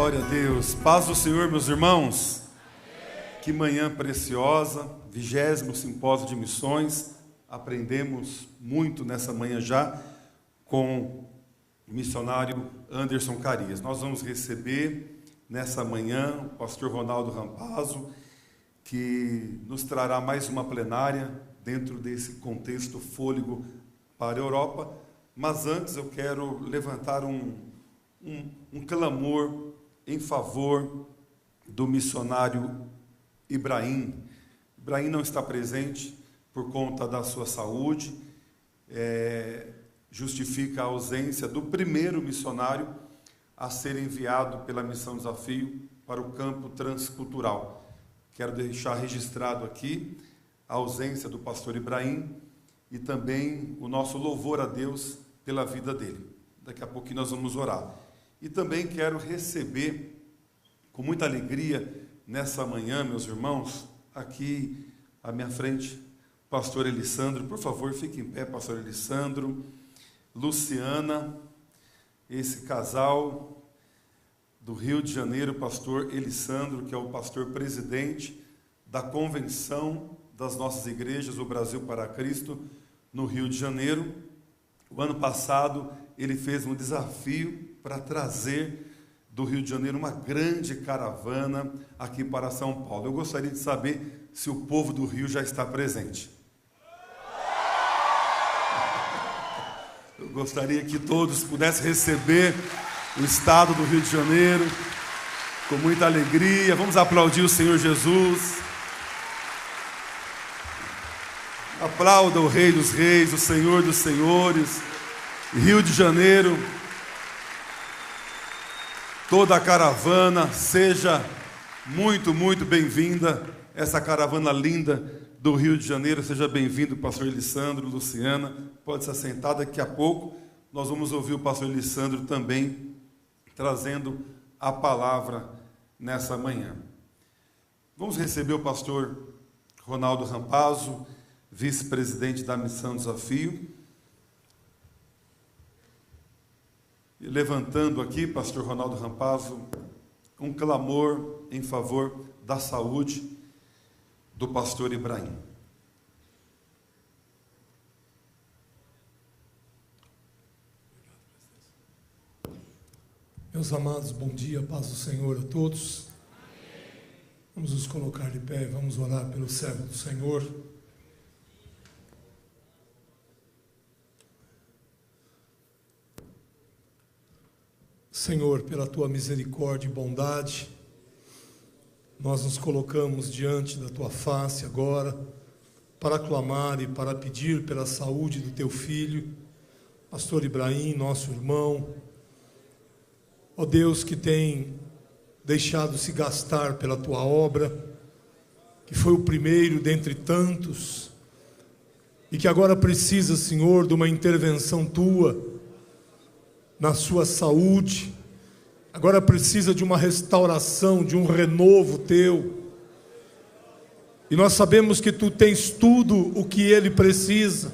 Glória a Deus. Paz do Senhor, meus irmãos. Que manhã preciosa, 20º Simpósio de Missões. Aprendemos muito nessa manhã já com o missionário Anderson Carias. Nós vamos receber nessa manhã o pastor Ronaldo Rampazzo, que nos trará mais uma plenária dentro desse contexto Fôlego para a Europa. Mas antes eu quero levantar um clamor em favor do missionário Ibrahim. Ibrahim não está presente por conta da sua saúde, justifica a ausência do primeiro missionário a ser enviado pela Missão Desafio para o campo transcultural. Quero deixar registrado aqui a ausência do pastor Ibrahim e também o nosso louvor a Deus pela vida dele. Daqui a pouquinho nós vamos orar. E também quero receber com muita alegria nessa manhã, meus irmãos, aqui à minha frente, pastor Elissandro. Por favor, fique em pé, pastor Elissandro, Luciana, esse casal do Rio de Janeiro, pastor Elissandro, que é o pastor presidente da convenção das nossas igrejas, o Brasil para Cristo, no Rio de Janeiro. O ano passado, ele fez um desafio para trazer do Rio de Janeiro uma grande caravana aqui para São Paulo. Eu gostaria de saber se o povo do Rio já está presente. Eu gostaria que todos pudessem receber o estado do Rio de Janeiro com muita alegria. Vamos aplaudir o Senhor Jesus. Aplauda o Rei dos Reis, o Senhor dos Senhores. Rio de Janeiro, toda a caravana, seja muito, muito bem-vinda. Essa caravana linda do Rio de Janeiro, seja bem-vindo, pastor Elissandro, Luciana. Pode se assentar, daqui a pouco nós vamos ouvir o pastor Elissandro também trazendo a palavra nessa manhã. Vamos receber o pastor Ronaldo Rampazzo, vice-presidente da Missão Desafio. E levantando aqui, pastor Ronaldo Rampazzo, um clamor em favor da saúde do pastor Ibrahim. Meus amados, bom dia, paz do Senhor a todos. Vamos nos colocar de pé, vamos orar pelo servo do Senhor. Senhor, pela Tua misericórdia e bondade, nós nos colocamos diante da Tua face agora, para clamar e para pedir pela saúde do Teu filho, pastor Ibrahim, nosso irmão. Ó Deus, que tem deixado se gastar pela Tua obra, que foi o primeiro dentre tantos, e que agora precisa, Senhor, de uma intervenção Tua, na sua saúde, agora precisa de uma restauração, de um renovo Teu, e nós sabemos que Tu tens tudo o que ele precisa,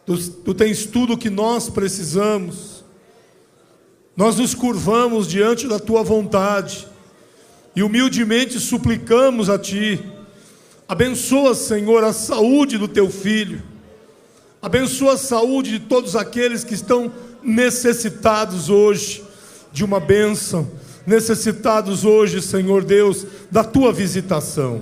Tu tens tudo o que nós precisamos. Nós nos curvamos diante da Tua vontade, e humildemente suplicamos a Ti, abençoa, Senhor, a saúde do Teu filho, abençoa a saúde de todos aqueles que estão necessitados hoje de uma bênção, necessitados hoje, Senhor Deus, da Tua visitação,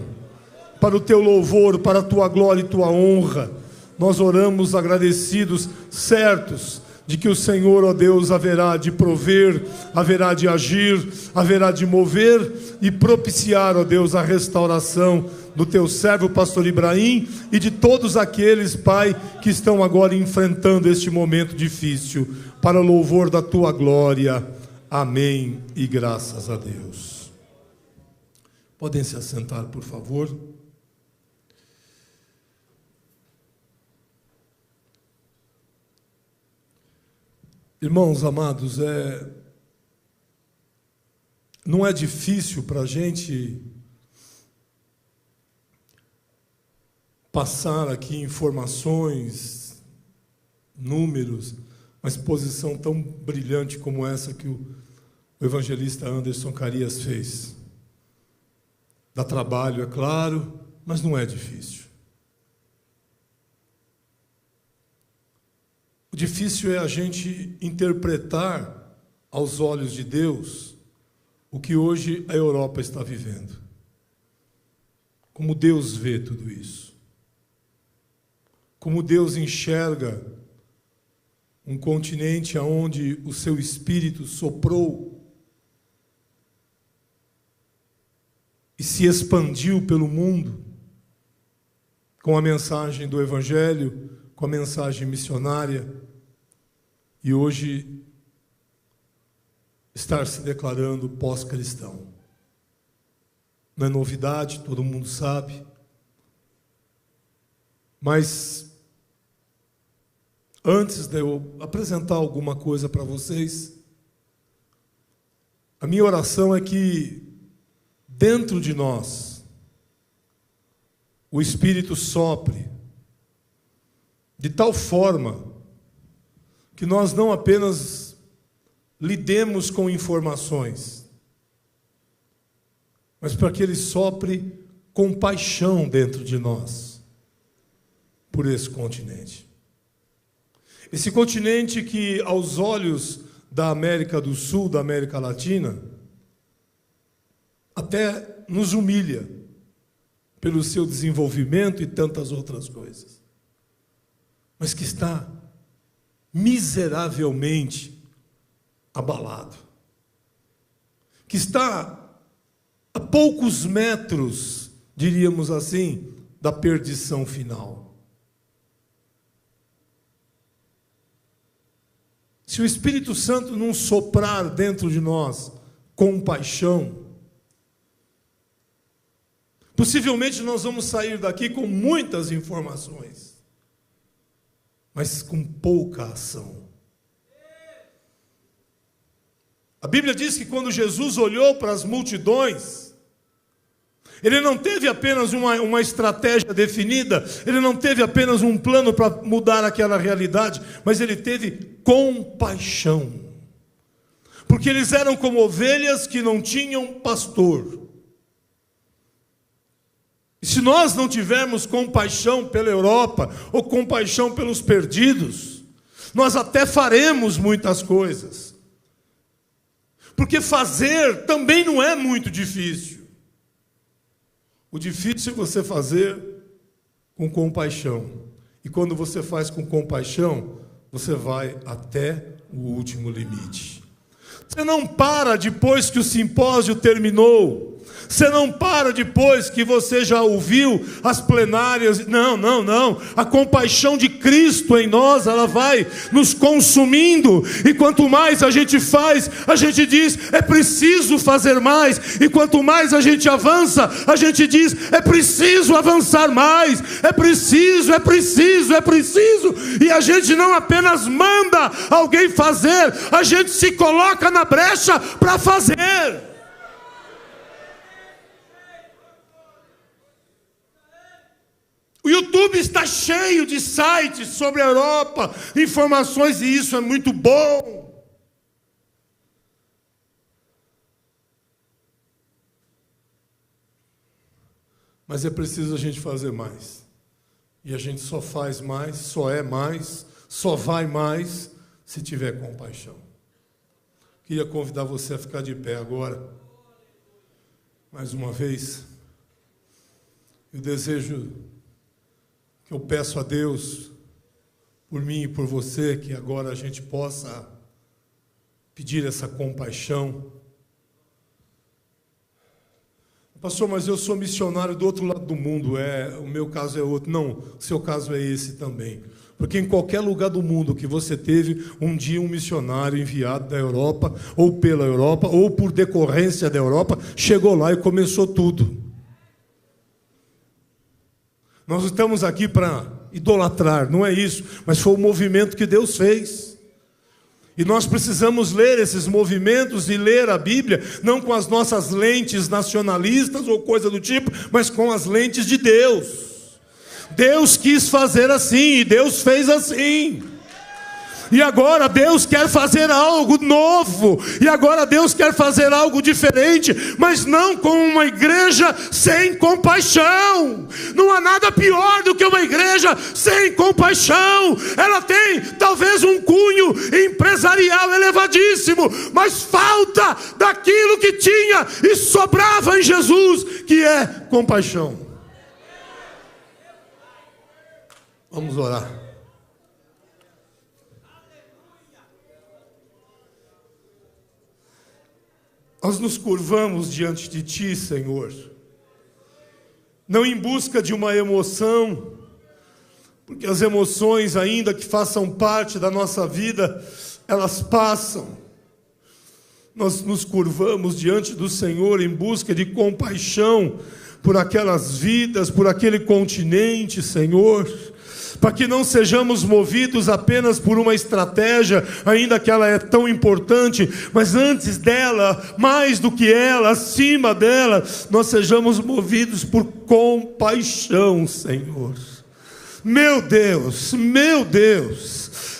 para o Teu louvor, para a Tua glória e Tua honra. Nós oramos agradecidos, certos de que o Senhor, ó Deus, haverá de prover, haverá de agir, haverá de mover e propiciar, ó Deus, a restauração do Teu servo, pastor Ibrahim, e de todos aqueles, Pai, que estão agora enfrentando este momento difícil, para o louvor da Tua glória. Amém e graças a Deus. Podem se assentar, por favor. Irmãos amados, não é difícil para a gente passar aqui informações, números, uma exposição tão brilhante como essa que o o evangelista Anderson Carias fez. Dá trabalho, é claro, mas não é difícil. O difícil é a gente interpretar aos olhos de Deus o que hoje a Europa está vivendo. Como Deus vê tudo isso. Como Deus enxerga um continente onde o seu Espírito soprou e se expandiu pelo mundo com a mensagem do Evangelho, com a mensagem missionária, e hoje estar se declarando pós-cristão. Não é novidade, todo mundo sabe, mas antes de eu apresentar alguma coisa para vocês, a minha oração é que dentro de nós o Espírito sopre de tal forma que nós não apenas lidemos com informações, mas para que Ele sopre compaixão dentro de nós por esse continente. Esse continente que, aos olhos da América do Sul, da América Latina, até nos humilha pelo seu desenvolvimento e tantas outras coisas, mas que está miseravelmente abalado, que está a poucos metros, diríamos assim, da perdição final. Se o Espírito Santo não soprar dentro de nós compaixão, possivelmente nós vamos sair daqui com muitas informações, mas com pouca ação. A Bíblia diz que quando Jesus olhou para as multidões, Ele não teve apenas uma estratégia definida, Ele não teve apenas um plano para mudar aquela realidade, mas Ele teve compaixão. Porque eles eram como ovelhas que não tinham pastor. E se nós não tivermos compaixão pela Europa, ou compaixão pelos perdidos, nós até faremos muitas coisas. Porque fazer também não é muito difícil. O difícil é você fazer com compaixão. E quando você faz com compaixão, você vai até o último limite. Você não para depois que o simpósio terminou. Você não para depois que você já ouviu as plenárias. Não. A compaixão de Cristo em nós, ela vai nos consumindo. E quanto mais a gente faz, a gente diz, é preciso fazer mais. E quanto mais a gente avança, a gente diz, é preciso avançar mais. É preciso. E a gente não apenas manda alguém fazer, a gente se coloca na brecha para fazer. O YouTube está cheio de sites sobre a Europa, informações, e isso é muito bom. Mas é preciso a gente fazer mais. E a gente só faz mais, só é mais, só vai mais, se tiver compaixão. Queria convidar você a ficar de pé agora. Mais uma vez. Eu desejo... Eu peço a Deus, por mim e por você, que agora a gente possa pedir essa compaixão. Pastor, mas eu sou missionário do outro lado do mundo, o meu caso é outro. Não, o seu caso é esse também. Porque em qualquer lugar do mundo que você teve um dia um missionário enviado da Europa, ou pela Europa, ou por decorrência da Europa, chegou lá e começou tudo. Nós estamos aqui para idolatrar, não é isso, mas foi o movimento que Deus fez. E nós precisamos ler esses movimentos e ler a Bíblia, não com as nossas lentes nacionalistas ou coisa do tipo, mas com as lentes de Deus. Deus quis fazer assim, e Deus fez assim. E agora Deus quer fazer algo novo. E agora Deus quer fazer algo diferente. Mas não com uma igreja sem compaixão. Não há nada pior do que uma igreja sem compaixão. Ela tem talvez um cunho empresarial elevadíssimo, mas falta daquilo que tinha e sobrava em Jesus, que é compaixão. Vamos orar. Nós nos curvamos diante de Ti, Senhor, não em busca de uma emoção, porque as emoções, ainda que façam parte da nossa vida, elas passam. Nós nos curvamos diante do Senhor em busca de compaixão por aquelas vidas, por aquele continente, Senhor, para que não sejamos movidos apenas por uma estratégia, ainda que ela é tão importante, mas antes dela, mais do que ela, acima dela, nós sejamos movidos por compaixão, Senhor. Meu Deus,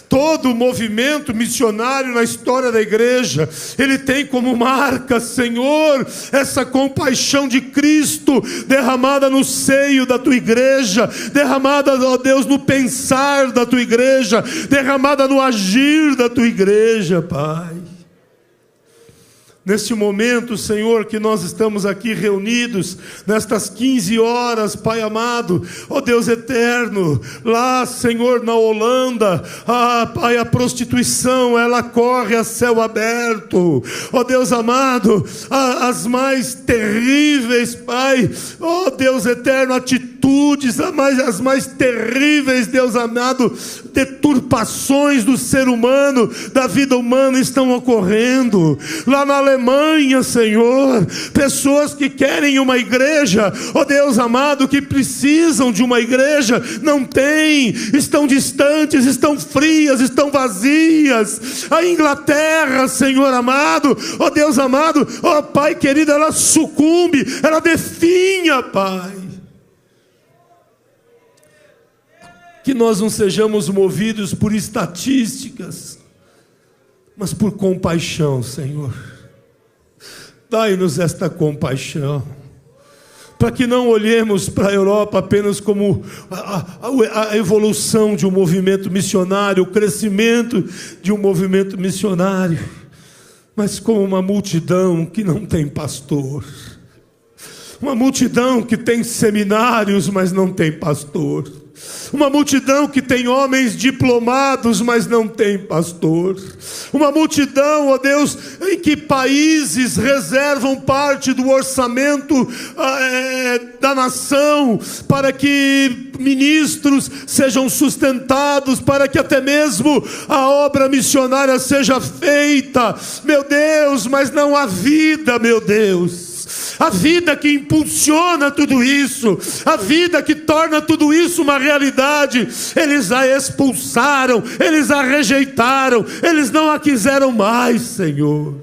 todo o movimento missionário na história da igreja, ele tem como marca, Senhor, essa compaixão de Cristo derramada no seio da tua igreja, derramada, ó Deus, no pensar da tua igreja, derramada no agir da tua igreja, Pai. Neste momento, Senhor, que nós estamos aqui reunidos, nestas 15 horas, Pai amado, ó Deus eterno, lá, Senhor, na Holanda, Pai, a prostituição, ela corre a céu aberto, ó Deus amado, as mais terríveis, Pai, ó Deus eterno, atitudes, as mais terríveis, Deus amado, deturpações do ser humano, da vida humana estão ocorrendo, lá na Alemanha, Senhor, pessoas que querem uma igreja, ó Deus amado, que precisam de uma igreja, não tem, estão distantes, estão frias, estão vazias. A Inglaterra, Senhor amado, ó Deus amado, ó Pai querido, ela sucumbe, ela definha, Pai. Que nós não sejamos movidos por estatísticas, mas por compaixão, Senhor. Dai-nos esta compaixão, para que não olhemos para a Europa apenas como a evolução de um movimento missionário, o crescimento de um movimento missionário, mas como uma multidão que não tem pastor, uma multidão que tem seminários, mas não tem pastor, uma multidão que tem homens diplomados, mas não tem pastor, uma multidão, ó Deus, em que países reservam parte do orçamento da nação, para que ministros sejam sustentados, para que até mesmo a obra missionária seja feita, meu Deus, mas não há vida, meu Deus. A vida que impulsiona tudo isso, a vida que torna tudo isso uma realidade, eles a expulsaram, eles a rejeitaram, eles não a quiseram mais, Senhor.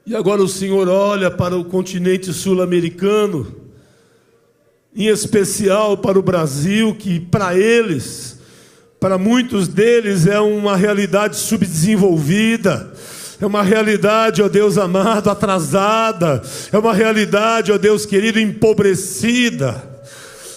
E agora o Senhor olha para o continente sul-americano, em especial para o Brasil, que para eles, para muitos deles é uma realidade subdesenvolvida, é uma realidade, ó Deus amado, atrasada, é uma realidade, ó Deus querido, empobrecida.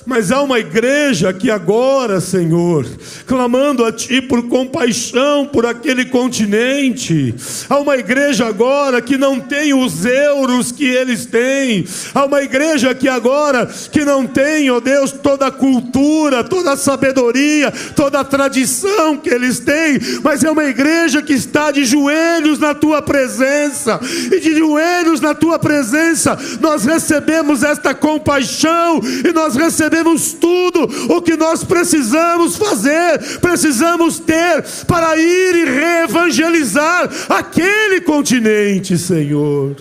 Mas há uma igreja que agora, Senhor, clamando a Ti por compaixão por aquele continente. Há uma igreja agora que não tem os euros que eles têm. Há uma igreja que agora, que não tem, ó Deus, toda a cultura, toda a sabedoria, toda a tradição que eles têm. Mas é uma igreja que está de joelhos na Tua presença. E de joelhos na Tua presença, nós recebemos esta compaixão e nós recebemos tudo o que nós precisamos fazer, precisamos ter para ir e reevangelizar aquele continente, Senhor.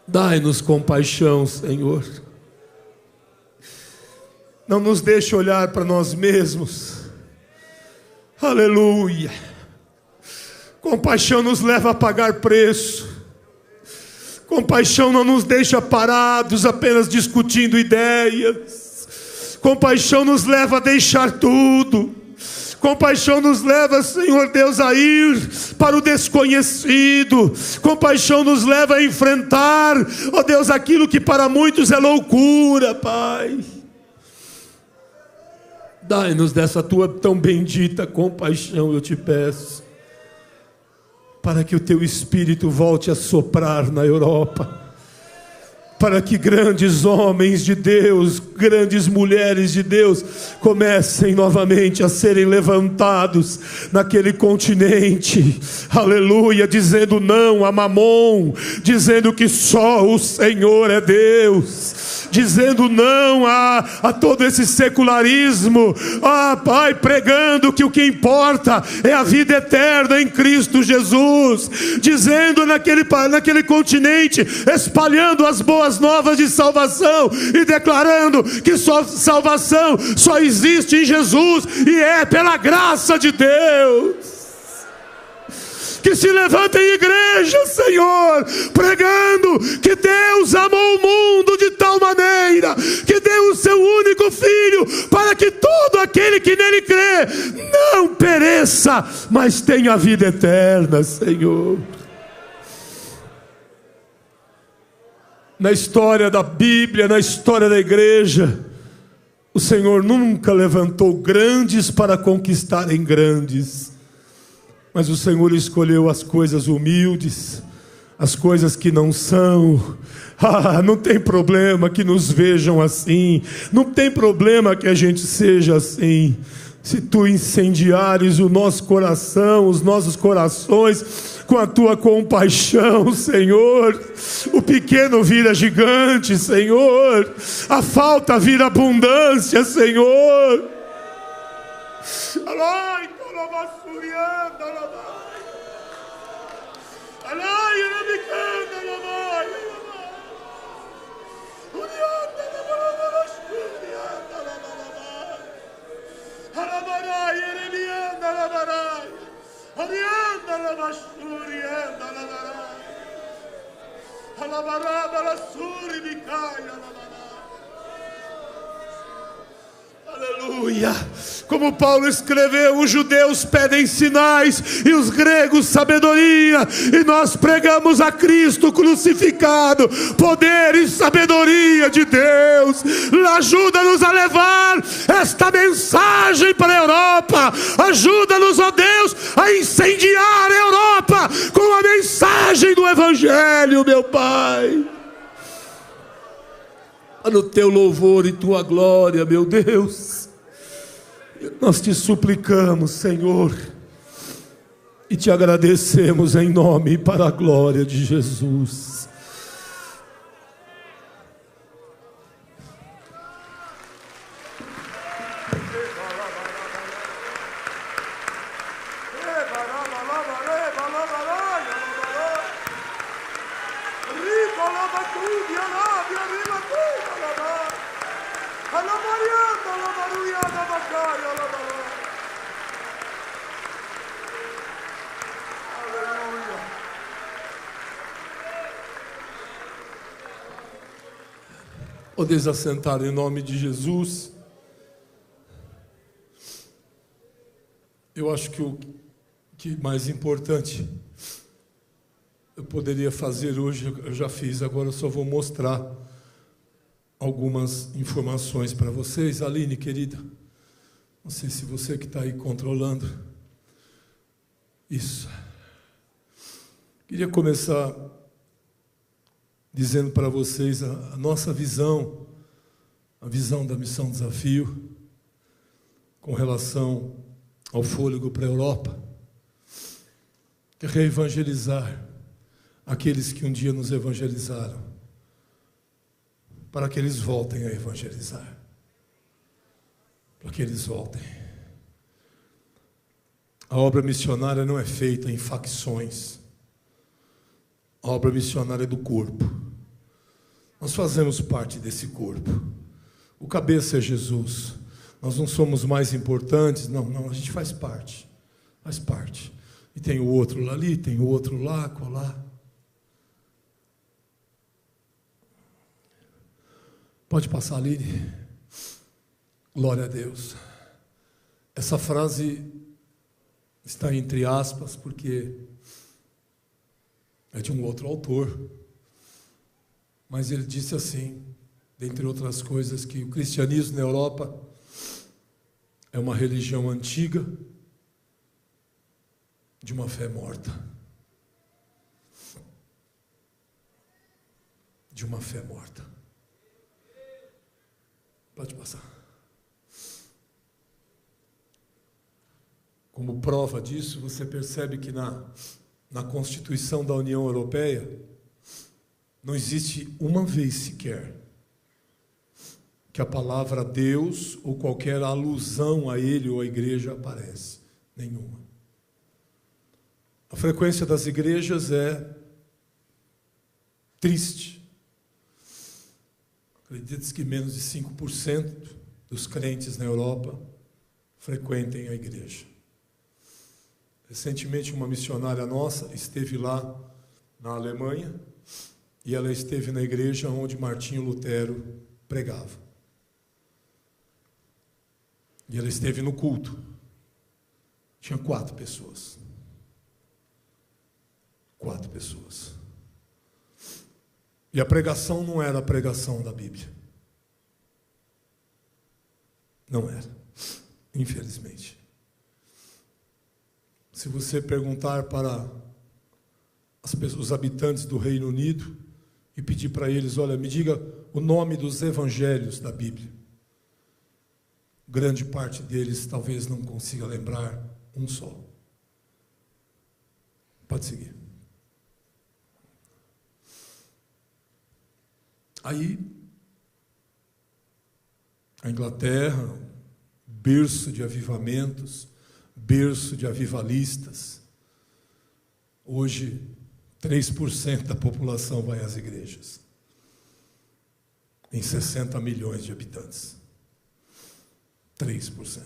Dai-nos compaixão, Senhor. Não nos deixe olhar para nós mesmos. Aleluia. Compaixão nos leva a pagar preço. Compaixão não nos deixa parados apenas discutindo ideias. Compaixão nos leva a deixar tudo. Compaixão nos leva, Senhor Deus, a ir para o desconhecido. Compaixão nos leva a enfrentar, ó Deus, aquilo que para muitos é loucura, Pai. Dai-nos dessa tua tão bendita compaixão, eu te peço, para que o teu Espírito volte a soprar na Europa, para que grandes homens de Deus, grandes mulheres de Deus, comecem novamente a serem levantados naquele continente, aleluia, dizendo não a Mamon, dizendo que só o Senhor é Deus, dizendo não a todo esse secularismo, Pai, pregando que o que importa é a vida eterna em Cristo Jesus, dizendo naquele continente, espalhando as boas novas de salvação e declarando que salvação só existe em Jesus e é pela graça de Deus. Que se levantem igrejas, Senhor, pregando que Deus amou o mundo de tal maneira que deu o seu único Filho, para que todo aquele que nele crê não pereça, mas tenha a vida eterna, Senhor. Na história da Bíblia, na história da igreja, o Senhor nunca levantou grandes para conquistarem grandes, mas o Senhor escolheu as coisas humildes, as coisas que não são. Não tem problema que nos vejam assim, não tem problema que a gente seja assim. Se tu incendiares o nosso coração, os nossos corações, com a tua compaixão, Senhor, o pequeno vira gigante, Senhor, a falta vira abundância, Senhor. Aleluia. Como Paulo escreveu, os judeus pedem sinais e os gregos sabedoria, e nós pregamos a Cristo crucificado, poder e sabedoria de Deus. Ajuda-nos a levar esta mensagem para a Europa. Ajuda-nos, ó Deus, a incendiar a Europa com a mensagem do Evangelho, meu Pai, para o teu louvor e tua glória, meu Deus. Nós te suplicamos, Senhor, e te agradecemos em nome e para a glória de Jesus. Podeis assentar em nome de Jesus. Eu acho que o que mais importante eu poderia fazer hoje, eu já fiz, agora eu só vou mostrar algumas informações para vocês. Aline, querida, não sei se você que está aí controlando. Isso. Queria começar dizendo para vocês a nossa visão, a visão da Missão Desafio, com relação ao fôlego para a Europa, que é reevangelizar aqueles que um dia nos evangelizaram, para que eles voltem a evangelizar, para que eles voltem. A obra missionária não é feita em facções, a obra missionária é do corpo. Nós fazemos parte desse corpo. O cabeça é Jesus. Nós não somos mais importantes, não, a gente faz parte. Faz parte. E tem o outro lá ali, tem o outro lá, colar. Pode passar, Aline. Glória a Deus. Essa frase está entre aspas, porque é de um outro autor, mas ele disse assim, dentre outras coisas, que o cristianismo na Europa é uma religião antiga de uma fé morta. De uma fé morta. Pode passar. Como prova disso, você percebe que na Constituição da União Europeia não existe uma vez sequer que a palavra Deus ou qualquer alusão a Ele ou à igreja aparece. Nenhuma. A frequência das igrejas é triste. Acredita-se que menos de 5% dos crentes na Europa frequentem a igreja. Recentemente, uma missionária nossa esteve lá na Alemanha e ela esteve na igreja onde Martinho Lutero pregava. E ela esteve no culto. Tinha 4 pessoas. 4 pessoas. E a pregação não era a pregação da Bíblia. Não era, infelizmente. Se você perguntar para os habitantes do Reino Unido e pedir para eles, olha, me diga o nome dos evangelhos da Bíblia, grande parte deles talvez não consiga lembrar um só. Pode seguir. Aí, a Inglaterra, berço de avivamentos, berço de avivalistas. Hoje, 3% da população vai às igrejas, em 60 milhões de habitantes. 3%.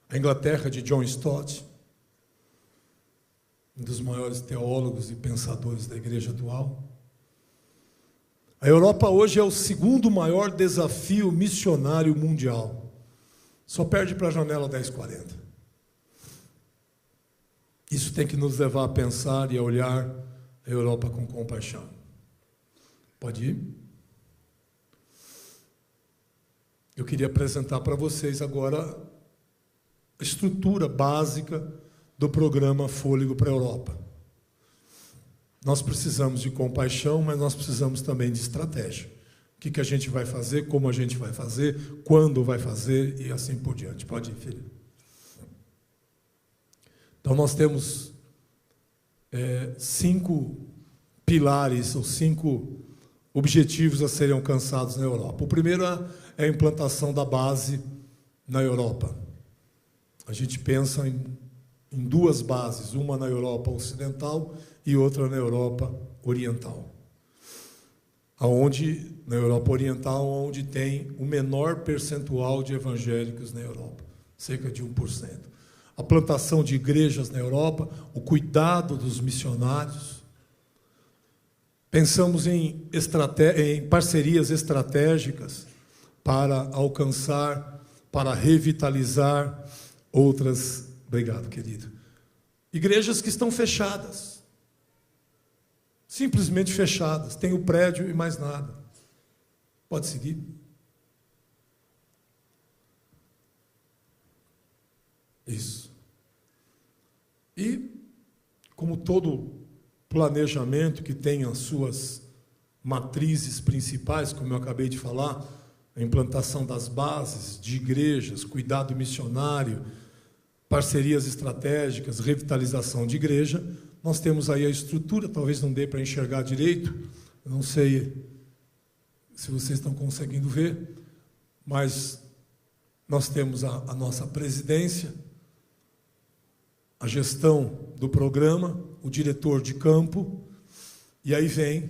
A Inglaterra de John Stott, um dos maiores teólogos e pensadores da igreja atual. A Europa hoje é o 2º maior desafio missionário mundial. Só perde para a janela 1040. Isso tem que nos levar a pensar e a olhar a Europa com compaixão. Pode ir? Eu queria apresentar para vocês agora a estrutura básica do programa Fôlego para a Europa. Nós precisamos de compaixão, mas nós precisamos também de estratégia. O que a gente vai fazer, como a gente vai fazer, quando vai fazer e assim por diante. Pode ir, filho. Então, nós temos 5 pilares ou 5 objetivos a serem alcançados na Europa. O primeiro é a implantação da base na Europa. A gente pensa em 2 bases, uma na Europa Ocidental e outra na Europa Oriental. Na Europa Oriental, onde tem o menor percentual de evangélicos na Europa, cerca de 1%. A plantação de igrejas na Europa, o cuidado dos missionários. Pensamos em parcerias estratégicas para alcançar, para revitalizar outras. Obrigado, querido. Igrejas que estão fechadas. Simplesmente fechadas. Tem o prédio e mais nada. Pode seguir. Isso. E, como todo planejamento que tem as suas matrizes principais, como eu acabei de falar, a implantação das bases de igrejas, cuidado missionário, parcerias estratégicas, revitalização de igreja, nós temos aí a estrutura, talvez não dê para enxergar direito, eu não sei se vocês estão conseguindo ver, mas nós temos a nossa presidência, a gestão do programa, o diretor de campo, e aí vem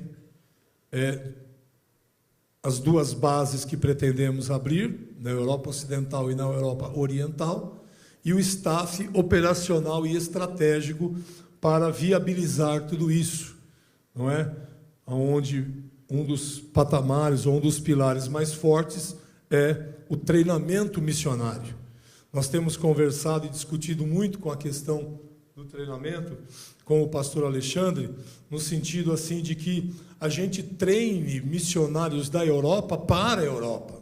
as 2 bases que pretendemos abrir, na Europa Ocidental e na Europa Oriental, e o staff operacional e estratégico para viabilizar tudo isso, não é? Onde um dos patamares ou um dos pilares mais fortes é o treinamento missionário. Nós temos conversado e discutido muito com a questão do treinamento com o pastor Alexandre, no sentido assim de que a gente treine missionários da Europa para a Europa.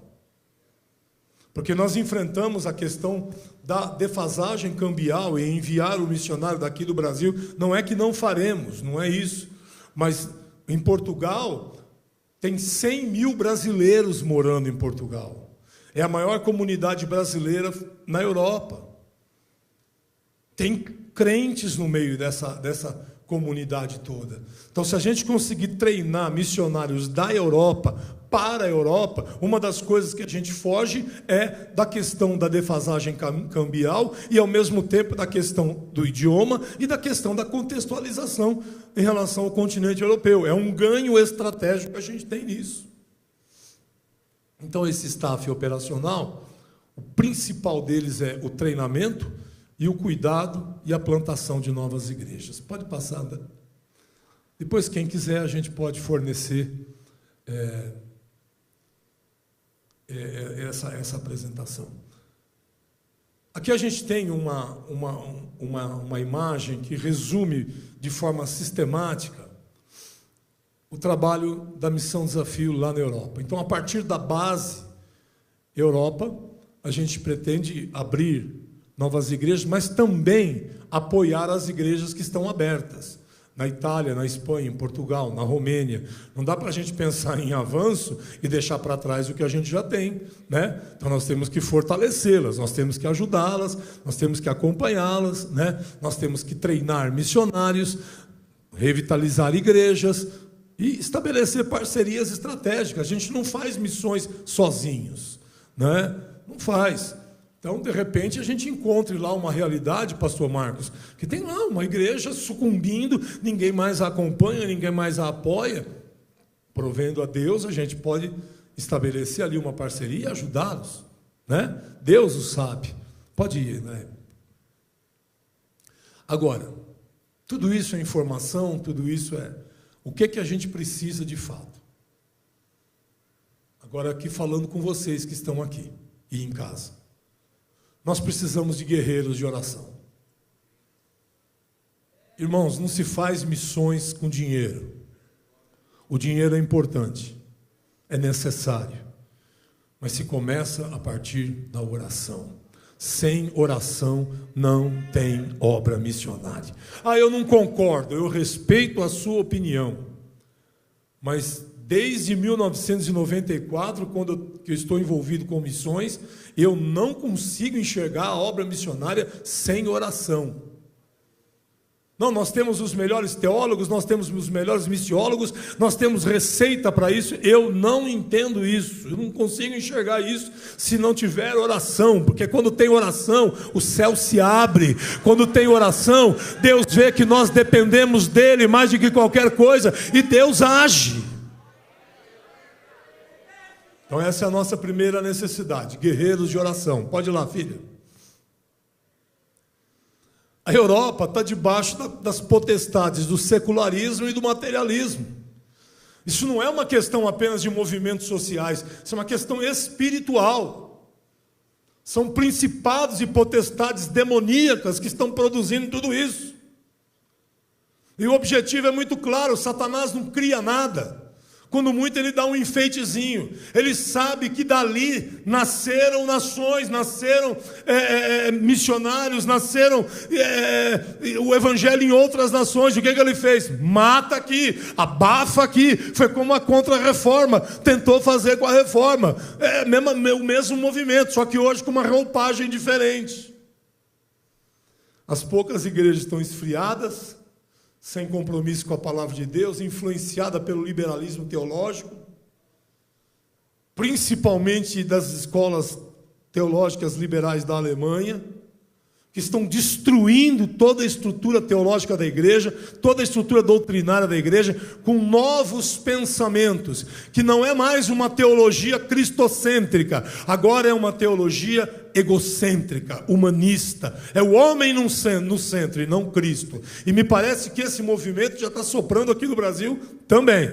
Porque nós enfrentamos a questão da defasagem cambial e enviar o missionário daqui do Brasil. Não é que não faremos, não é isso. Mas em Portugal, tem 100 mil brasileiros morando em Portugal. É a maior comunidade brasileira na Europa. Tem crentes no meio dessa comunidade toda. Então, se a gente conseguir treinar missionários da Europa para a Europa, uma das coisas que a gente foge é da questão da defasagem cambial e, ao mesmo tempo, da questão do idioma e da questão da contextualização em relação ao continente europeu. É um ganho estratégico que a gente tem nisso. Então, esse staff operacional, o principal deles é o treinamento e o cuidado e a plantação de novas igrejas. Pode passar, André. Depois, quem quiser, a gente pode fornecer essa apresentação. Aqui a gente tem uma imagem que resume de forma sistemática o trabalho da Missão Desafio lá na Europa. Então, a partir da base Europa, a gente pretende abrir novas igrejas, mas também apoiar as igrejas que estão abertas. Na Itália, na Espanha, em Portugal, na Romênia. Não dá para a gente pensar em avanço e deixar para trás o que a gente já tem, né? Então nós temos que fortalecê-las, nós temos que ajudá-las, nós temos que acompanhá-las, né? Nós temos que treinar missionários, revitalizar igrejas e estabelecer parcerias estratégicas. A gente não faz missões sozinhos, né? Não faz. Então, de repente, a gente encontre lá uma realidade, pastor Marcos, que tem lá uma igreja sucumbindo, ninguém mais a acompanha, ninguém mais a apoia. Provendo a Deus, a gente pode estabelecer ali uma parceria e ajudá-los, né? Deus o sabe. Pode ir, né? Agora, tudo isso é informação, tudo isso é o que a gente precisa de fato. Agora, aqui falando com vocês que estão aqui e em casa. Nós precisamos de guerreiros de oração. Irmãos, não se faz missões com dinheiro. O dinheiro é importante, é necessário, mas se começa a partir da oração. Sem oração não tem obra missionária. Eu não concordo, eu respeito a sua opinião, mas desde 1994, quando eu estou envolvido com missões, eu não consigo enxergar a obra missionária sem oração. Não, nós temos os melhores teólogos, nós temos os melhores missiólogos, nós temos receita para isso. Eu não entendo isso, eu não consigo enxergar isso se não tiver oração, porque quando tem oração, o céu se abre. Quando tem oração, Deus vê que nós dependemos dele mais do que qualquer coisa, e Deus age. Então essa é a nossa primeira necessidade, guerreiros de oração. Pode ir lá, filha. A Europa está debaixo das potestades do secularismo e do materialismo. Isso não é uma questão apenas de movimentos sociais, isso é uma questão espiritual. São principados e potestades demoníacas que estão produzindo tudo isso. E o objetivo é muito claro, Satanás não cria nada. Quando muito ele dá um enfeitezinho. Ele sabe que dali nasceram nações, nasceram missionários, nasceram o evangelho em outras nações. O que ele fez? Mata aqui, abafa aqui. Foi como a contra-reforma tentou fazer com a reforma. O mesmo movimento, só que hoje com uma roupagem diferente. As poucas igrejas estão esfriadas, sem compromisso com a palavra de Deus, influenciada pelo liberalismo teológico, principalmente das escolas teológicas liberais da Alemanha, que estão destruindo toda a estrutura teológica da igreja, toda a estrutura doutrinária da igreja, com novos pensamentos, que não é mais uma teologia cristocêntrica, agora é uma teologia egocêntrica, humanista. É o homem no centro e não Cristo. E me parece que esse movimento já está soprando aqui no Brasil também.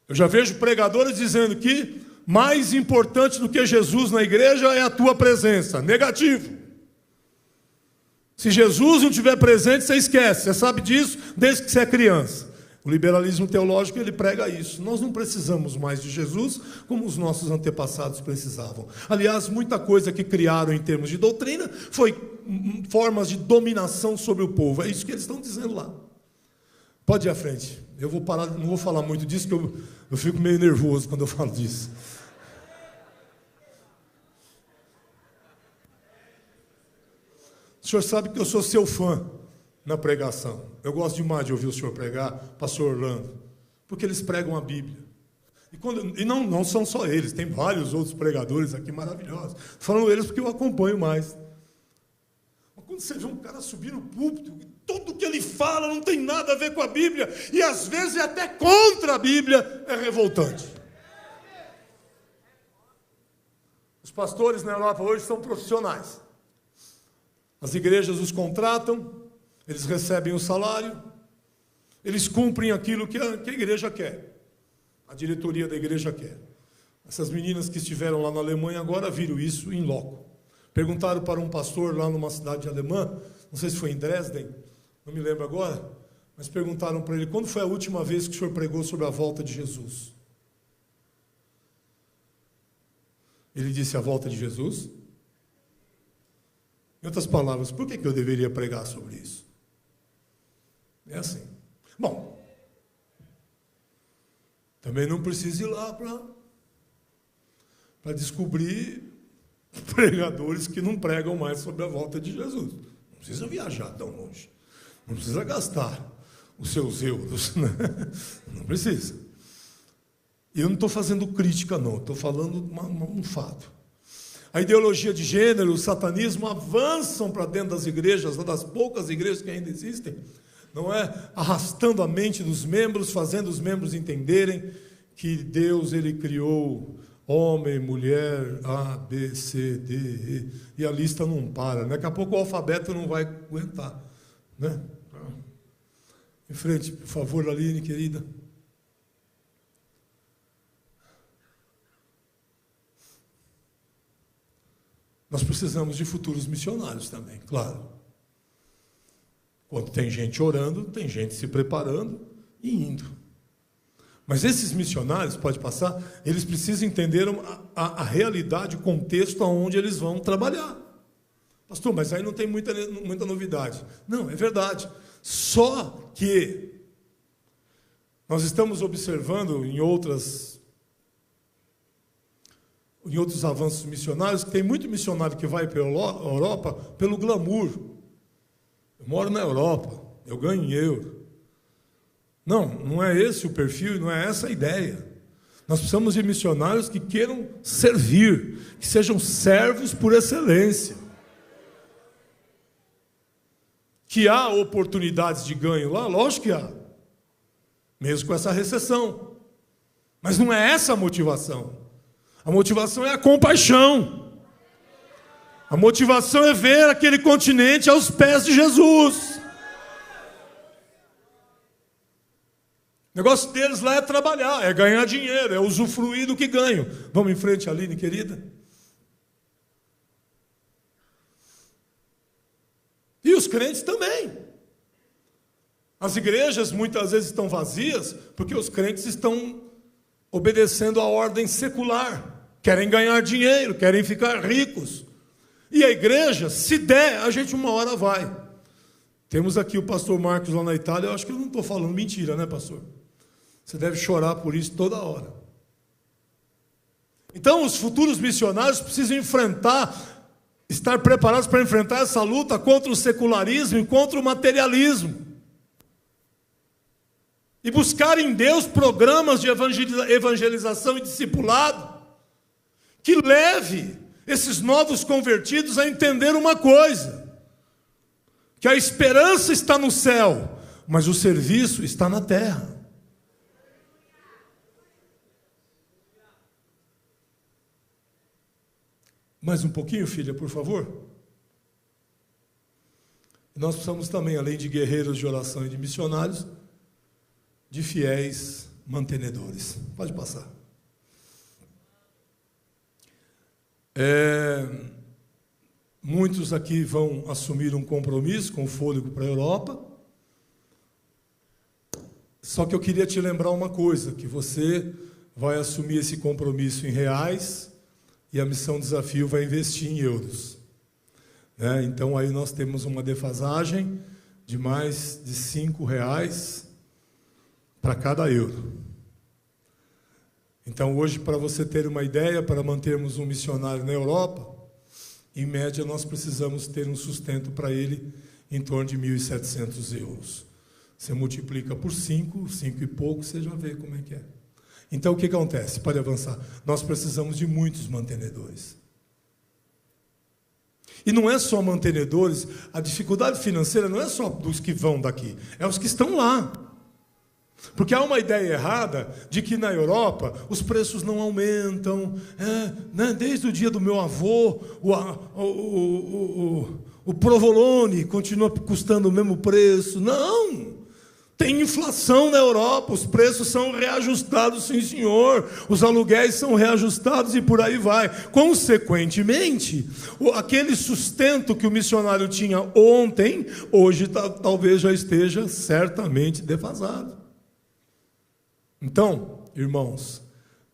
Eu já vejo pregadores dizendo que mais importante do que Jesus na igreja é a tua presença. Negativo. Se Jesus não estiver presente, você esquece. Você sabe disso desde que você é criança. O liberalismo teológico, ele prega isso. Nós não precisamos mais de Jesus como os nossos antepassados precisavam. Aliás, muita coisa que criaram em termos de doutrina foi formas de dominação sobre o povo. É isso que eles estão dizendo lá. Pode ir à frente. Eu vou parar, não vou falar muito disso, porque eu fico meio nervoso quando eu falo disso. O senhor sabe que eu sou seu fã na pregação. Eu gosto demais de ouvir o senhor pregar, pastor Orlando, porque eles pregam a Bíblia. E não são só eles, tem vários outros pregadores aqui maravilhosos. Falando eles porque eu acompanho mais. Mas quando você vê um cara subir no púlpito, tudo que ele fala não tem nada a ver com a Bíblia, e às vezes é até contra a Bíblia, é revoltante. Os pastores na Europa hoje são profissionais. As igrejas os contratam, eles recebem o salário, eles cumprem aquilo que a igreja quer, a diretoria da igreja quer. Essas meninas que estiveram lá na Alemanha agora viram isso em loco. Perguntaram para um pastor lá numa cidade alemã, não sei se foi em Dresden, não me lembro agora, mas perguntaram para ele, quando foi a última vez que o senhor pregou sobre a volta de Jesus? Ele disse, a volta de Jesus? Em outras palavras, por que eu deveria pregar sobre isso? É assim. Bom, também não precisa ir lá para descobrir pregadores que não pregam mais sobre a volta de Jesus. Não precisa viajar tão longe. Não precisa gastar os seus euros. Né? Não precisa. E eu não estou fazendo crítica, não. Estou falando um fato. A ideologia de gênero, o satanismo avançam para dentro das igrejas, uma das poucas igrejas que ainda existem, não é? Arrastando a mente dos membros, fazendo os membros entenderem que Deus ele criou homem, mulher, A, B, C, D, E, e a lista não para. Daqui a pouco o alfabeto não vai aguentar. Né? Em frente, por favor, Aline, querida. Nós precisamos de futuros missionários também, claro. Quando tem gente orando, tem gente se preparando e indo. Mas esses missionários, pode passar, eles precisam entender a realidade, o contexto aonde eles vão trabalhar. Pastor, mas aí não tem muita novidade. Não, é verdade. Só que nós estamos observando em outros avanços missionários, que tem muito missionário que vai para a Europa pelo glamour. Eu moro na Europa, eu ganho em euro. Não é esse o perfil, não é essa a ideia. Nós precisamos de missionários que queiram servir, que sejam servos por excelência. Que há oportunidades de ganho lá? Lógico que há. Mesmo com essa recessão. Mas não é essa a motivação. A motivação é a compaixão. A motivação é ver aquele continente aos pés de Jesus. O negócio deles lá é trabalhar, é ganhar dinheiro, é usufruir do que ganham. Vamos em frente, Aline, querida. E os crentes também. As igrejas muitas vezes estão vazias porque os crentes estão obedecendo à ordem secular. Querem ganhar dinheiro, querem ficar ricos. E a igreja, se der, a gente uma hora vai. Temos aqui o pastor Marcos lá na Itália, eu acho que eu não estou falando mentira, né, pastor? Você deve chorar por isso toda hora. Então, os futuros missionários precisam estar preparados para enfrentar essa luta contra o secularismo e contra o materialismo. E buscar em Deus programas de evangelização e discipulado que leve esses novos convertidos a entender uma coisa, que a esperança está no céu, mas o serviço está na terra. Mais um pouquinho, filha, por favor. Nós precisamos também, além de guerreiros de oração e de missionários, de fiéis mantenedores. Pode passar. Muitos aqui vão assumir um compromisso com o Fôlego para a Europa. Só que eu queria te lembrar uma coisa, que você vai assumir esse compromisso em reais e a Missão Desafio vai investir em euros. Então, aí nós temos uma defasagem de mais de R$5 para cada euro. Então, hoje, para você ter uma ideia, para mantermos um missionário na Europa, em média, nós precisamos ter um sustento para ele em torno de 1.700 euros. Você multiplica por 5 e pouco, você já vê como é que é. Então, o que acontece? Pode avançar. Nós precisamos de muitos mantenedores. E não é só mantenedores, a dificuldade financeira não é só dos que vão daqui, é os que estão lá. Porque há uma ideia errada de que na Europa os preços não aumentam. Desde o dia do meu avô, o provolone continua custando o mesmo preço. Não! Tem inflação na Europa, os preços são reajustados, sim senhor, os aluguéis são reajustados e por aí vai. Consequentemente, aquele sustento que o missionário tinha ontem, hoje talvez já esteja certamente defasado. Então, irmãos,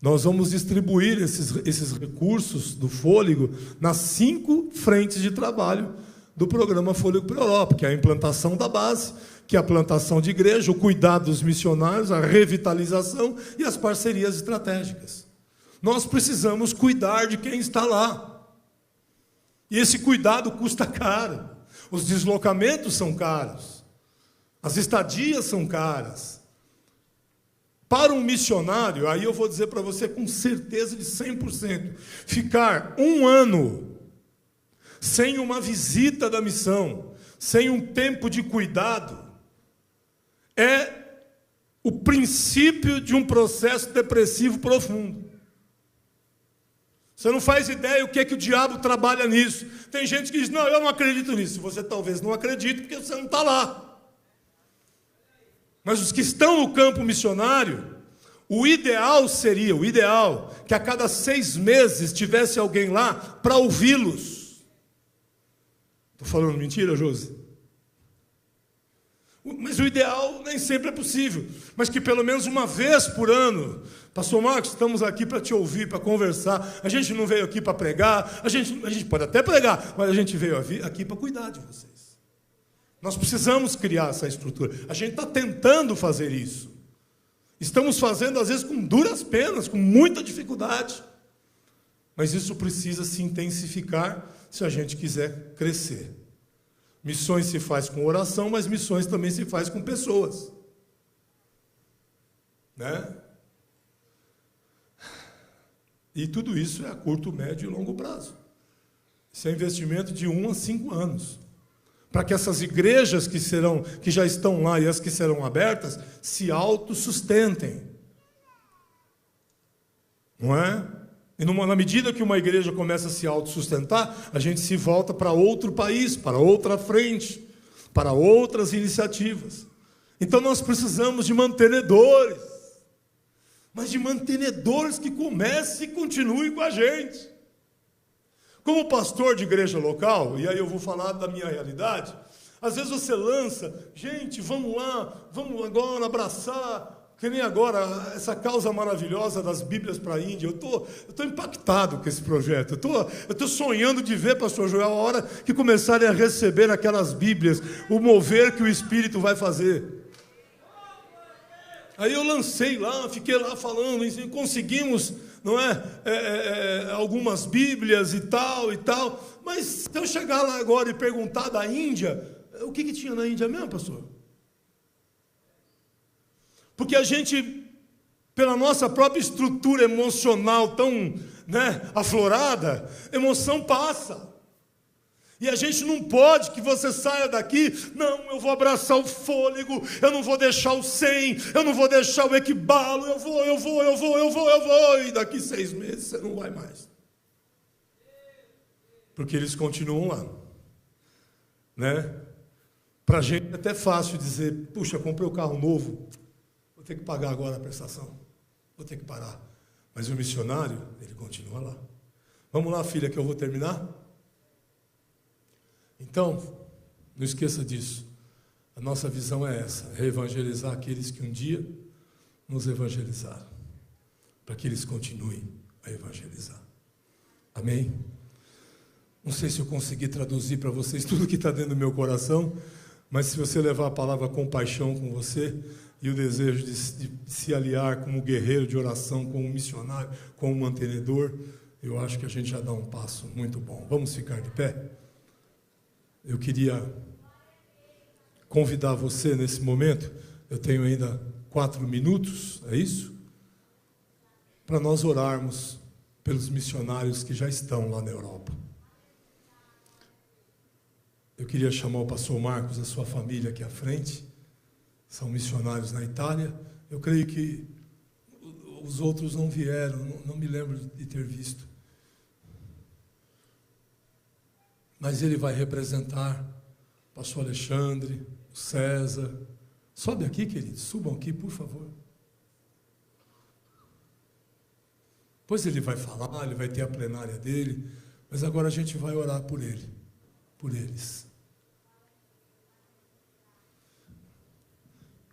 nós vamos distribuir esses recursos do Fôlego nas 5 frentes de trabalho do programa Fôlego para a Europa, que é a implantação da base, que é a plantação de igreja, o cuidado dos missionários, a revitalização e as parcerias estratégicas. Nós precisamos cuidar de quem está lá. E esse cuidado custa caro. Os deslocamentos são caros. As estadias são caras. Para um missionário, aí eu vou dizer para você com certeza de 100%, ficar 1 ano sem uma visita da missão, sem um tempo de cuidado, é o princípio de um processo depressivo profundo. Você não faz ideia o que é que o diabo trabalha nisso. Tem gente que diz, não, eu não acredito nisso. Você talvez não acredite porque você não está lá. Mas os que estão no campo missionário, o ideal seria, que a cada 6 meses tivesse alguém lá para ouvi-los. Estou falando mentira, Josi? Mas o ideal nem sempre é possível. Mas que pelo menos uma vez por ano, pastor Marcos, estamos aqui para te ouvir, para conversar. A gente não veio aqui para pregar, a gente pode até pregar, mas a gente veio aqui para cuidar de vocês. Nós precisamos criar essa estrutura. A gente está tentando fazer isso. Estamos fazendo, às vezes, com duras penas, com muita dificuldade. Mas isso precisa se intensificar se a gente quiser crescer. Missões se faz com oração, mas missões também se faz com pessoas. E tudo isso é a curto, médio e longo prazo. Isso é investimento de 1 a 5 anos. Para que essas igrejas que já estão lá e as que serão abertas, se autossustentem. Não é? E na medida que uma igreja começa a se autossustentar, a gente se volta para outro país, para outra frente, para outras iniciativas. Então nós precisamos de mantenedores, mas de mantenedores que comecem e continuem com a gente. Como pastor de igreja local, e aí eu vou falar da minha realidade, às vezes você lança, gente, vamos lá, vamos agora abraçar, que nem agora, essa causa maravilhosa das Bíblias para a Índia. Eu estou impactado com esse projeto. Eu estou sonhando de ver, pastor Joel, a hora que começarem a receber aquelas Bíblias, o mover que o Espírito vai fazer. Aí eu lancei lá, fiquei lá falando, e conseguimos, não é, algumas Bíblias e tal, mas se eu chegar lá agora e perguntar da Índia, o que tinha na Índia mesmo, pastor? Porque a gente, pela nossa própria estrutura emocional tão aflorada, emoção passa. E a gente não pode que você saia daqui, não, eu vou abraçar o Fôlego, eu não vou deixar o 100, eu não vou deixar o Equibalo, eu vou, e daqui 6 meses você não vai mais. Porque eles continuam lá. Para a gente é até fácil dizer, puxa, comprei um carro novo, vou ter que pagar agora a prestação. Vou ter que parar. Mas o missionário, ele continua lá. Vamos lá, filha, que eu vou terminar? Então, não esqueça disso. A nossa visão é essa, reevangelizar aqueles que um dia nos evangelizaram, para que eles continuem a evangelizar. Amém? Não sei se eu consegui traduzir para vocês tudo que está dentro do meu coração, mas se você levar a palavra compaixão com você e o desejo de se aliar como guerreiro de oração, como missionário, como mantenedor, eu acho que a gente já dá um passo muito bom. Vamos ficar de pé? Eu queria convidar você nesse momento, eu tenho ainda 4 minutos, é isso? Para nós orarmos pelos missionários que já estão lá na Europa. Eu queria chamar o pastor Marcos e a sua família aqui à frente, são missionários na Itália. Eu creio que os outros não vieram, não me lembro de ter visto. Mas ele vai representar o pastor Alexandre, o César. Sobe aqui, queridos, subam aqui, por favor. Depois ele vai falar, ele vai ter a plenária dele, mas agora a gente vai orar por ele, por eles.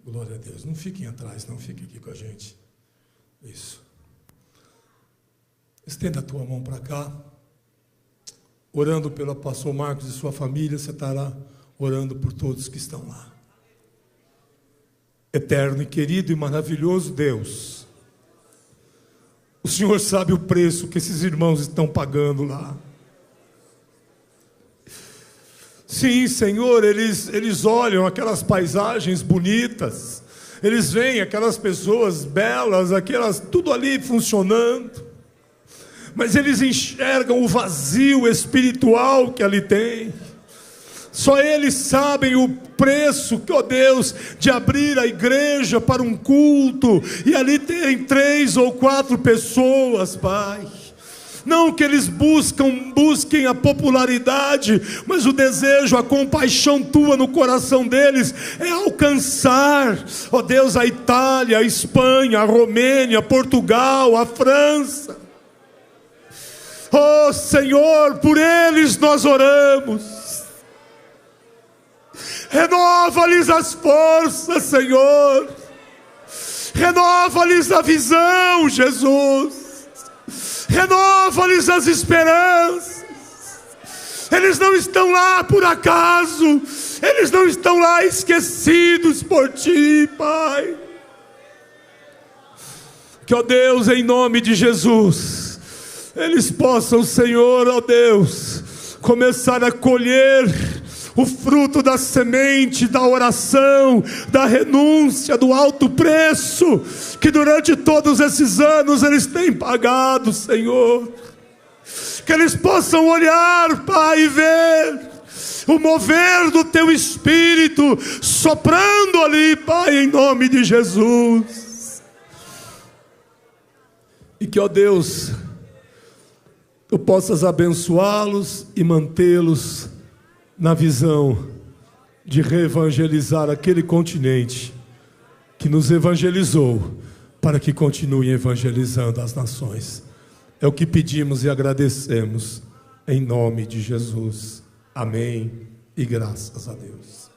Glória a Deus. Não fiquem atrás, não fiquem aqui com a gente. Isso. Estenda a tua mão para cá. Orando pelo pastor Marcos e sua família, você estará orando por todos que estão lá. Eterno e querido e maravilhoso Deus, o Senhor sabe o preço que esses irmãos estão pagando lá. Sim, Senhor, eles olham aquelas paisagens bonitas, eles veem aquelas pessoas belas, tudo ali funcionando, mas eles enxergam o vazio espiritual que ali tem. Só eles sabem o preço, ó Deus, de abrir a igreja para um culto e ali terem 3 ou 4 pessoas, Pai. Não que eles busquem a popularidade, mas o desejo, a compaixão tua no coração deles é alcançar, ó Deus, a Itália, a Espanha, a Romênia, Portugal, a França. Oh Senhor, por eles nós oramos. Renova-lhes as forças, Senhor. Renova-lhes a visão, Jesus. Renova-lhes as esperanças. Eles não estão lá por acaso. Eles não estão lá esquecidos por Ti, Pai. Que, ó Deus, em nome de Jesus, eles possam, Senhor, ó Deus, começar a colher o fruto da semente, da oração, da renúncia, do alto preço, que durante todos esses anos eles têm pagado, Senhor. Que eles possam olhar, Pai, e ver o mover do Teu Espírito, soprando ali, Pai, em nome de Jesus. E que, ó Deus, Tu possas abençoá-los e mantê-los na visão de reevangelizar aquele continente que nos evangelizou, para que continue evangelizando as nações. É o que pedimos e agradecemos, em nome de Jesus. Amém e graças a Deus.